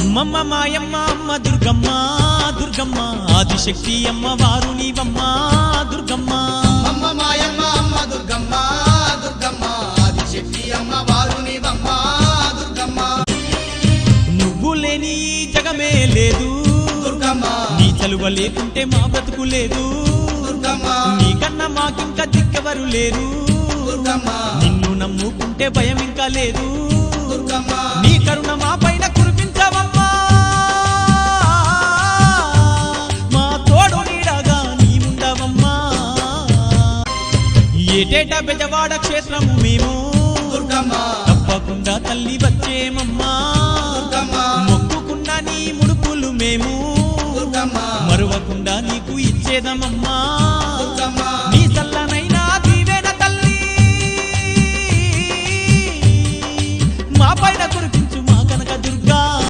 అమ్మమ్మ మాయమ్మ అమ్మ దుర్గమ్మ దుర్గమ్మ ఆదిశక్తి అమ్మ వారు నీవమ్మ దుర్గమ్మ అమ్మ మాయమ్మ అమ్మ దుర్గమ్మ దుర్గమ్మ ఆదిశక్తి అమ్మ వారు నీవమ్మ దుర్గమ్మ నువ్వు లేని ఈ జగమే లేదు దుర్గమ్మ నీ చలువ లేకుంటే మా బ్రతుకు లేదు దుర్గమ్మ నీకన్నా మాకింకా దిక్కెవరు లేరు దుర్గమ్మ నిన్ను నమ్ముకుంటే భయం ఇంకా లేదు దుర్గమ్మ నీ కరుణ మా పైన కురిపించవమ్మా మా తోడు నీడగా నీవుండవమ్మా ఏటేటా బెజవాడ క్షేత్రము మేము దుర్గమ్మ తప్పకుండా తల్లి వచ్చేమమ్మా దుర్గమ్మ మొక్కుకున్న నీ ముడుపులు మేము దుర్గమ్మ మరువకుండా నీకు ఇచ్చేదమమ్మా